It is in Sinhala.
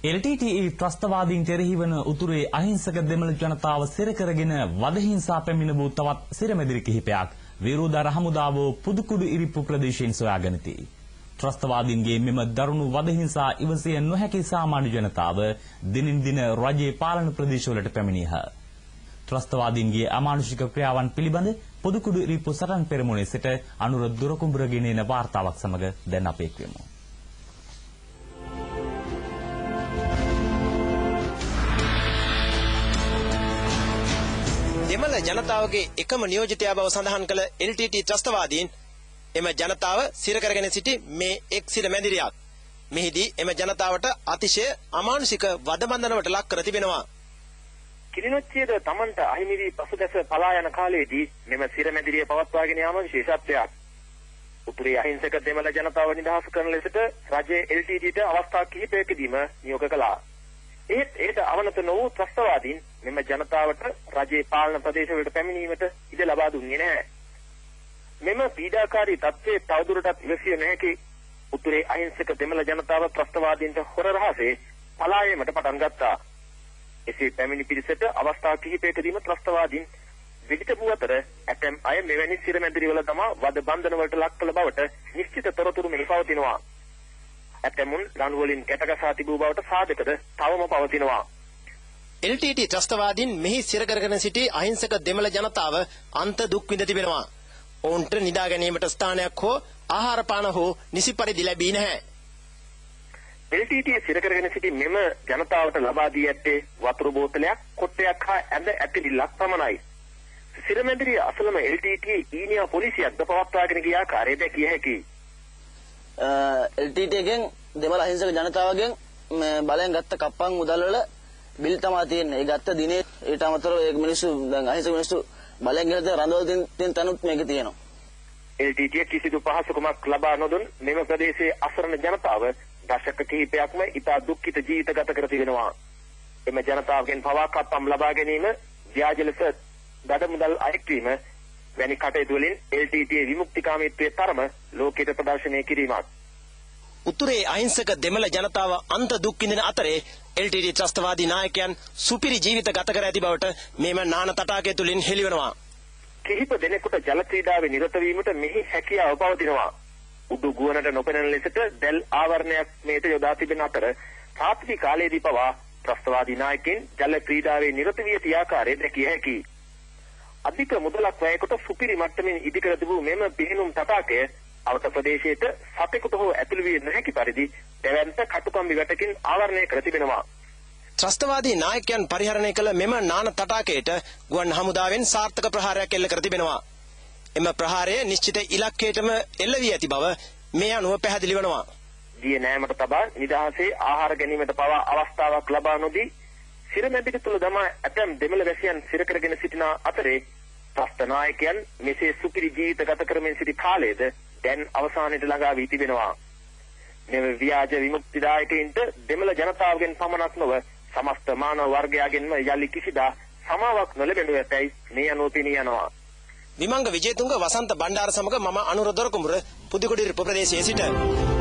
LTTE ත්‍රස්තවාදීන් කෙරෙහි වන උතුරේ අහිංසක දෙමළ ජනතාව සිර කරගෙන වදහිංසා පැමිණ වූ තවත් සිරමැදිරි කිහිපයක් විරෝධ හමුදාව පුදුකුඩු ඉරිප්පු ප්‍රදේශයෙන් සොයාගනිති. ත්‍රස්තවාදීන්ගේ මෙම දරුණු වදහිංසා ඉවසිය නොහැකි සාමාන්‍ය ජනතාව දිනින් දින රජයේ පාලන ප්‍රදේශවලට පැමිණියහ. ත්‍රස්තවාදීන්ගේ අමානුෂික ක්‍රියාවන් පිළිබඳ පුදුකුඩු ඉරිප්පු සටන් පෙරමුණේ සිට අනුර දුරකුඹුර ගෙනෙන වාර්තාවක් සමග දැන් අප එක්වෙමු. දෙමළ ජනතාවගේ එකම නියෝජිතයා බව සඳහන් කළ LTT ත්‍රස්තවාදීන් එම ජනතාව සිර කරගෙන සිටි මේ එක් සිරමැදිරියක්. මෙහිදී එම ජනතාවට අතිශය අමානුෂික වදබන්ධනවට ලක් කර තිබෙනවා. කිලිනොච්චියද තමන්ට අහිමි වී පසුදැස පලා යන කාලයේදී මෙම සිරමැදිරිය පවත්වාගෙන යාම විශේෂත්වයක්. උතුරේ අහිංසක දෙමළ ජනතාව නිදහස් කරන ලෙසට රජයේ LTTට අවස්ථා කිහිපයකදීම නියෝග කළා. ඒට අවනත නොවූ ත්‍රස්තවාදීන් මෙම ජනතාවට රජයේ පාලන ප්‍රදේශවලට පැමිණීමට ඉඩ ලබා දුන්නේ නැහැ. මෙම පීඩාකාරී තත්ත්වයේ තවදුරටත් ඉවසිය නොහැකි උතුරේ අහිංසක දෙමළ ජනතාව ත්‍රස්තවාදීන්ට හොර රහසේ පලා යාමට පටන් ගත්තා. එසේ පැමිණි පිරිසට අවස්ථා කිහිපයකදීම ත්‍රස්තවාදීන් විදිතපු අතර ඇතැම් අය මෙවැනි සිරමැදිරිවල තමා වද බන්ධන වලට ලක් කළ බවට නිශ්චිත තොරතුරු මෙහි පවතිනවා. ඇතැමුන් ලණු වලින් ගැටගසා තිබූ බවට සාධකද තවම පවතිනවා. LTT ත්‍රස්තවාදීන් මෙහි සිර කරගෙන සිටි අහිංසක දෙමළ ජනතාව අන්ත දුක් විඳ තිබෙනවා. ඔවුන්ට නිදා ගැනීමට ස්ථානයක් හෝ ආහාර පාන හෝ නිසි පරිදි ලැබී නැහැ. LTT සිර කරගෙන සිටි මෙම ජනතාවට ලබා දී ඇත්තේ වතුර බෝතලයක්, කොට්ටයක් හා ඇඳ ඇතිරිල්ලක් පමණයි. සිරමැදිරිය අසලම LTT ඊනියා පොලිසියක්ද පවත්වාගෙන ගිය ආකාරය දැකිය හැකියි. LTT එකෙන් දෙමළ අහිංසක ජනතාවගෙන් බලෙන් ගත්ත කප්පන් මුදල් වල බිල් තමයි තියෙන්නේ. ඒ ගත්ත දිනේ ඊට අමතරව ඒ මිනිස්සු දැන් අහිංසක මිනිස්සු බලෙන් ගෙනද රඳවල තියෙන තනුත් මේකේ තියෙනවා. LTT කිසිදු පහසුකමක් ලබා නොදුන් මෙම ප්‍රදේශයේ අසරණ ජනතාව දශක කිහිපයක්ම ඉතා දුක්ඛිත ජීවිත ගත කර තිබෙනවා. එම ජනතාවගෙන් පවා කප්පම් ලබා ගැනීම, ව්‍යාජ ලෙස දඩ මුදල් අයැක්වීම වැනි කටයුතු වලින් LTT විමුක්තිකාමීත්වයේ තරම ලෝකයට ප්‍රදර්ශනය කිරීමක්. උතුරේ අහිංසක දෙමළ ජනතාව අන්ත දුක් විඳින අතරේ LTT ත්‍රස්තවාදී නායකයන් සුපිරි ජීවිත ගත කර ඇති බවට මේම නාන තටාකය තුලින් හෙළිවෙනවා. කිහිප දෙනෙකුට ජල ක්‍රීඩාවේ නිරත වීමට මෙහි හැකියාව පවතිනවා. උඩු ගුවනට නොපෙනෙන ලෙසට දැල් ආවරණයක් මේට යොදා තිබෙන අතර රාත්‍රී කාලයේදී පවා ත්‍රස්තවාදී නායකයන් ජල ක්‍රීඩාවේ නිරත වී ඇති ආකාරය දැකිය හැකියි. අධික මුදලක් වැය කොට සුපිරි මට්ටමින් ඉදිකර තිබූ මෙම පිහිනුම් තටාකය අවත ප්‍රදේශයට සතෙකුට හෝ ඇතුළු විය නොහැකි පරිදි දැවැන්ත කටුකම්බි වැටකින් ආවරණය කර තිබෙනවා. ත්‍රස්තවාදී නායකයන් පරිහරණය කළ මෙම නාන තටාකයට ගුවන් හමුදාවෙන් සාර්ථක ප්‍රහාරයක් එල්ල කර තිබෙනවා. එම ප්‍රහාරය නිශ්චිත ඉලක්කයටම එල්ල වී ඇති බව මේ අනුව පැහැදිලි වෙනවා. දිය නෑමට තබා නිදහසේ ආහාර ගැනීමට පවා අවස්ථාවක් ලබා නොදී සිරමැදිරි තුල දමා ඇතැම් දෙමළ වැසියන් සිර කරගෙන සිටින අතරේ ත්‍රස්ත නායකයන් මෙසේ සුපිරි ජීවිත ගත කරමින් සිටි කාලයේද දැන් අවසානයට ළඟා වී තිබෙනවා. මෙම ව්‍යාජ විමුක්තිදායකයින්ට දෙමළ ජනතාවගෙන් පමණක් නොව සමස්ත මානව වර්ගයාගෙන්ම යලි කිසිදා සමාවක් නොලැබෙනු ඇතැයි මේ අනුව පෙනී යනවා. විමංග විජේතුංග වසන්ත බණ්ඩාර සමග මම අනුර දොරකුඹුර පුදුකුඩිරිප්පු ප්‍රදේශයේ සිට